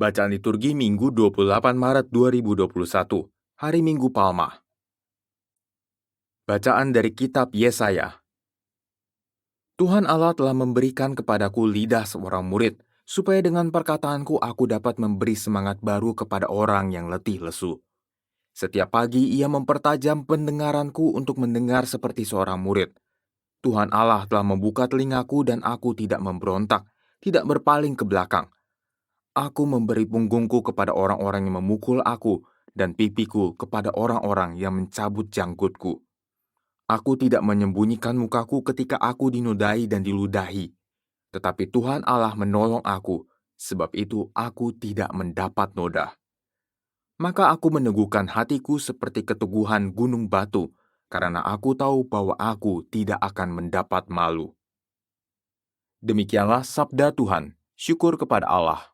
Bacaan liturgi Minggu 28 Maret 2021, Hari Minggu Palma. Bacaan dari Kitab Yesaya. Tuhan Allah telah memberikan kepadaku lidah seorang murid, supaya dengan perkataanku aku dapat memberi semangat baru kepada orang yang letih lesu. Setiap pagi ia mempertajam pendengaranku untuk mendengar seperti seorang murid. Tuhan Allah telah membuka telingaku dan aku tidak memberontak, tidak berpaling ke belakang. Aku memberi punggungku kepada orang-orang yang memukul aku, dan pipiku kepada orang-orang yang mencabut janggutku. Aku tidak menyembunyikan mukaku ketika aku dinodai dan diludahi. Tetapi Tuhan Allah menolong aku, sebab itu aku tidak mendapat noda. Maka aku meneguhkan hatiku seperti keteguhan gunung batu, karena aku tahu bahwa aku tidak akan mendapat malu. Demikianlah sabda Tuhan, syukur kepada Allah.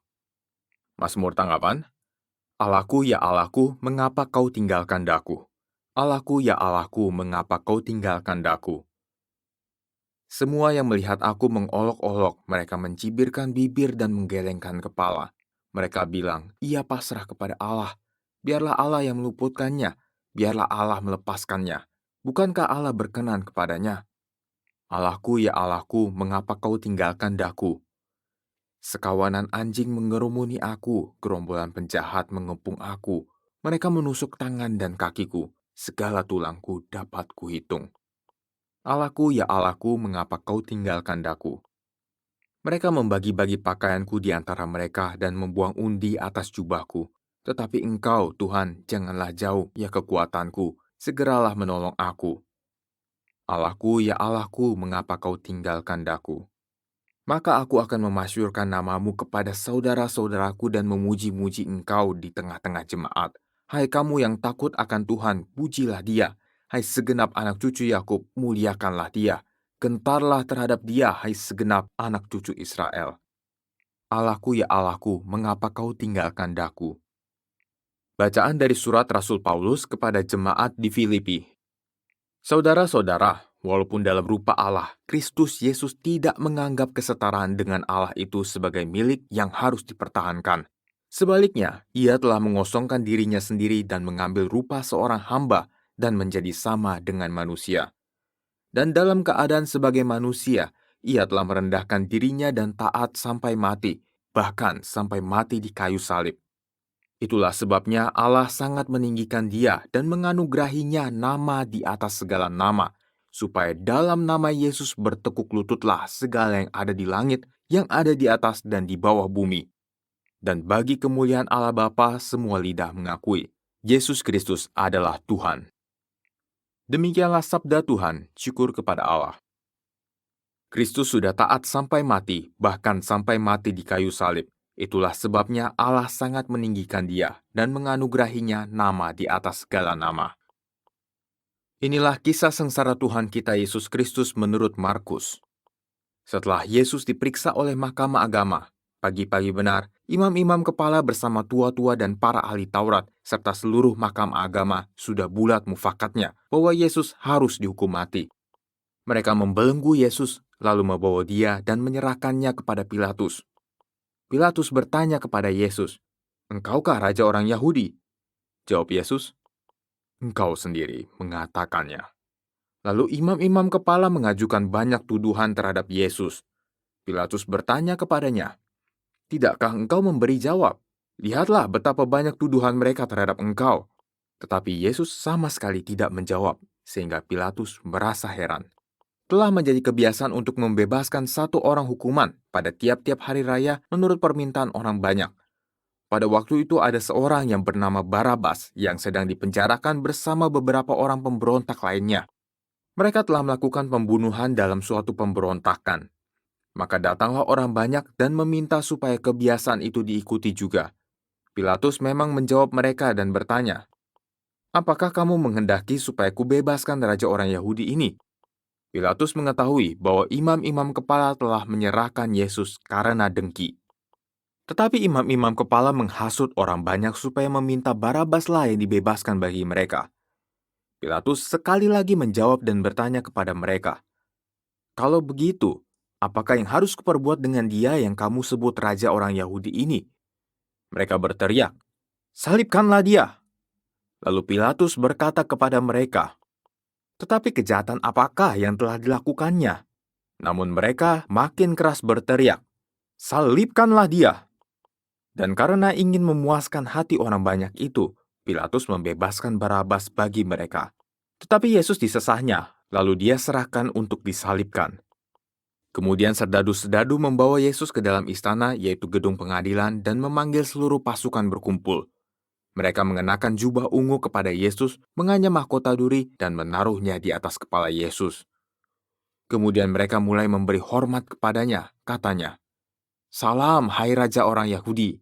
Mazmur tanggapan. Allahku, ya Allahku, mengapa kau tinggalkan daku? Allahku, ya Allahku, mengapa kau tinggalkan daku? Semua yang melihat aku mengolok-olok, mereka mencibirkan bibir dan menggelengkan kepala. Mereka bilang, ia pasrah kepada Allah. Biarlah Allah yang meluputkannya, biarlah Allah melepaskannya. Bukankah Allah berkenan kepadanya? Allahku, ya Allahku, mengapa kau tinggalkan daku? Sekawanan anjing mengerumuni aku, gerombolan penjahat mengepung aku. Mereka menusuk tangan dan kakiku, segala tulangku dapat kuhitung. Allahku, ya Allahku, mengapa kau tinggalkan daku? Mereka membagi-bagi pakaianku di antara mereka dan membuang undi atas jubahku. Tetapi Engkau, Tuhan, janganlah jauh, ya kekuatanku, segeralah menolong aku. Allahku, ya Allahku, mengapa kau tinggalkan daku? Maka aku akan memasyurkan namamu kepada saudara-saudaraku dan memuji-muji engkau di tengah-tengah jemaat. Hai kamu yang takut akan Tuhan, pujilah dia. Hai segenap anak cucu Yakub, muliakanlah dia. Gentarlah terhadap dia, hai segenap anak cucu Israel. Allahku, ya Allahku, mengapa kau tinggalkan daku? Bacaan dari surat Rasul Paulus kepada jemaat di Filipi. Saudara-saudara, walaupun dalam rupa Allah, Kristus Yesus tidak menganggap kesetaraan dengan Allah itu sebagai milik yang harus dipertahankan. Sebaliknya, ia telah mengosongkan dirinya sendiri dan mengambil rupa seorang hamba dan menjadi sama dengan manusia. Dan dalam keadaan sebagai manusia, ia telah merendahkan dirinya dan taat sampai mati, bahkan sampai mati di kayu salib. Itulah sebabnya Allah sangat meninggikan dia dan menganugerahinya nama di atas segala nama, supaya dalam nama Yesus bertekuk lututlah segala yang ada di langit, yang ada di atas dan di bawah bumi. Dan bagi kemuliaan Allah Bapa, semua lidah mengakui, Yesus Kristus adalah Tuhan. Demikianlah sabda Tuhan, syukur kepada Allah. Kristus sudah taat sampai mati, bahkan sampai mati di kayu salib. Itulah sebabnya Allah sangat meninggikan dia dan menganugerahinya nama di atas segala nama. Inilah kisah sengsara Tuhan kita Yesus Kristus menurut Markus. Setelah Yesus diperiksa oleh Mahkamah Agama, pagi-pagi benar, imam-imam kepala bersama tua-tua dan para ahli Taurat, serta seluruh Mahkamah Agama sudah bulat mufakatnya bahwa Yesus harus dihukum mati. Mereka membelenggu Yesus, lalu membawa dia dan menyerahkannya kepada Pilatus. Pilatus bertanya kepada Yesus, "Engkaukah raja orang Yahudi?" Jawab Yesus, "Engkau sendiri mengatakannya." Lalu imam-imam kepala mengajukan banyak tuduhan terhadap Yesus. Pilatus bertanya kepadanya, "Tidakkah engkau memberi jawab? Lihatlah betapa banyak tuduhan mereka terhadap engkau." Tetapi Yesus sama sekali tidak menjawab, sehingga Pilatus merasa heran. Telah menjadi kebiasaan untuk membebaskan satu orang hukuman pada tiap-tiap hari raya menurut permintaan orang banyak. Pada waktu itu ada seorang yang bernama Barabas yang sedang dipenjarakan bersama beberapa orang pemberontak lainnya. Mereka telah melakukan pembunuhan dalam suatu pemberontakan. Maka datanglah orang banyak dan meminta supaya kebiasaan itu diikuti juga. Pilatus memang menjawab mereka dan bertanya, "Apakah kamu menghendaki supaya kubebaskan raja orang Yahudi ini?" Pilatus mengetahui bahwa imam-imam kepala telah menyerahkan Yesus karena dengki. Tetapi imam-imam kepala menghasut orang banyak supaya meminta Barabaslah yang dibebaskan bagi mereka. Pilatus sekali lagi menjawab dan bertanya kepada mereka, "Kalau begitu, apakah yang harus kuperbuat dengan dia yang kamu sebut raja orang Yahudi ini?" Mereka berteriak, "Salibkanlah dia!" Lalu Pilatus berkata kepada mereka, "Tetapi kejahatan apakah yang telah dilakukannya?" Namun mereka makin keras berteriak, "Salibkanlah dia!" Dan karena ingin memuaskan hati orang banyak itu, Pilatus membebaskan Barabas bagi mereka. Tetapi Yesus disesahnya, lalu dia serahkan untuk disalibkan. Kemudian serdadu-serdadu membawa Yesus ke dalam istana, yaitu gedung pengadilan, dan memanggil seluruh pasukan berkumpul. Mereka mengenakan jubah ungu kepada Yesus, menganyam mahkota duri, dan menaruhnya di atas kepala Yesus. Kemudian mereka mulai memberi hormat kepadanya, katanya, "Salam, hai Raja orang Yahudi."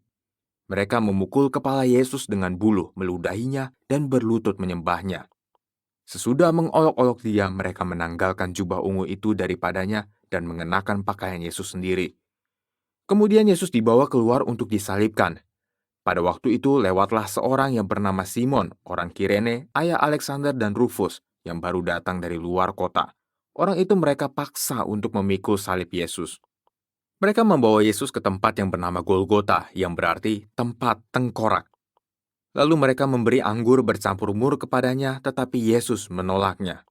Mereka memukul kepala Yesus dengan buluh, meludahinya, dan berlutut menyembahnya. Sesudah mengolok-olok dia, mereka menanggalkan jubah ungu itu daripadanya dan mengenakan pakaian Yesus sendiri. Kemudian Yesus dibawa keluar untuk disalibkan. Pada waktu itu lewatlah seorang yang bernama Simon, orang Kirene, ayah Alexander dan Rufus, yang baru datang dari luar kota. Orang itu mereka paksa untuk memikul salib Yesus. Mereka membawa Yesus ke tempat yang bernama Golgota, yang berarti tempat tengkorak. Lalu mereka memberi anggur bercampur mur kepadanya, tetapi Yesus menolaknya.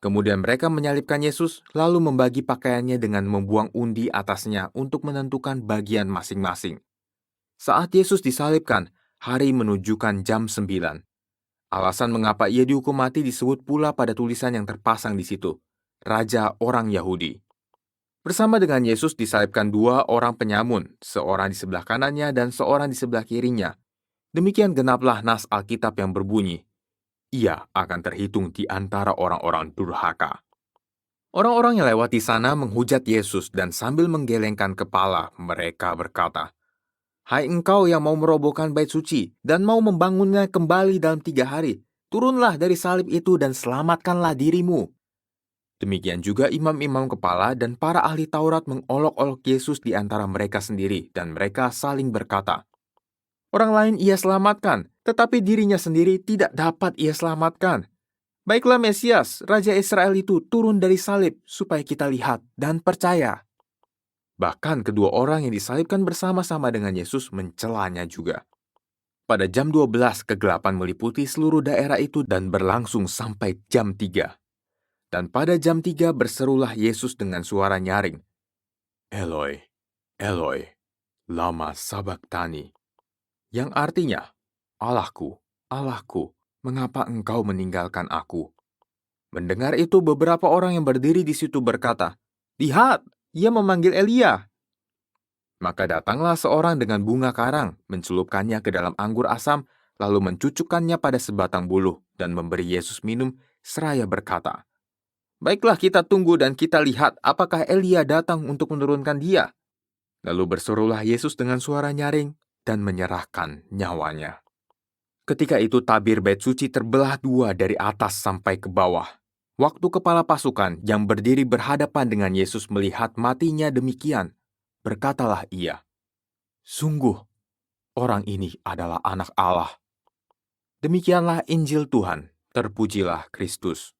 Kemudian mereka menyalibkan Yesus, lalu membagi pakaiannya dengan membuang undi atasnya untuk menentukan bagian masing-masing. Saat Yesus disalibkan, hari menunjukkan jam 9. Alasan mengapa ia dihukum mati disebut pula pada tulisan yang terpasang di situ, Raja orang Yahudi. Bersama dengan Yesus disalibkan dua orang penyamun, seorang di sebelah kanannya dan seorang di sebelah kirinya. Demikian genaplah nas Alkitab yang berbunyi, "Ia akan terhitung di antara orang-orang durhaka." Orang-orang yang lewat di sana menghujat Yesus dan sambil menggelengkan kepala, mereka berkata, "Hai engkau yang mau merobohkan bait suci dan mau membangunnya kembali dalam 3 hari, turunlah dari salib itu dan selamatkanlah dirimu." Demikian juga imam-imam kepala dan para ahli Taurat mengolok-olok Yesus di antara mereka sendiri, dan mereka saling berkata, "Orang lain ia selamatkan, tetapi dirinya sendiri tidak dapat ia selamatkan. Baiklah Mesias, Raja Israel itu turun dari salib supaya kita lihat dan percaya." Bahkan kedua orang yang disalibkan bersama-sama dengan Yesus mencelanya juga. Pada jam 12 kegelapan meliputi seluruh daerah itu dan berlangsung sampai jam 3. Dan pada jam 3 berserulah Yesus dengan suara nyaring, "Eloi, Eloi, lama sabachthani," yang artinya, "Allahku, Allahku, mengapa engkau meninggalkan aku?" Mendengar itu beberapa orang yang berdiri di situ berkata, "Lihat, ia memanggil Elia." Maka datanglah seorang dengan bunga karang, mencelupkannya ke dalam anggur asam, lalu mencucukkannya pada sebatang buluh, dan memberi Yesus minum, seraya berkata, "Baiklah kita tunggu dan kita lihat apakah Elia datang untuk menurunkan dia." Lalu berserulah Yesus dengan suara nyaring, dan menyerahkan nyawanya. Ketika itu tabir bait suci terbelah dua dari atas sampai ke bawah. Waktu kepala pasukan yang berdiri berhadapan dengan Yesus melihat matinya demikian, berkatalah ia, "Sungguh, orang ini adalah Anak Allah." Demikianlah Injil Tuhan, terpujilah Kristus.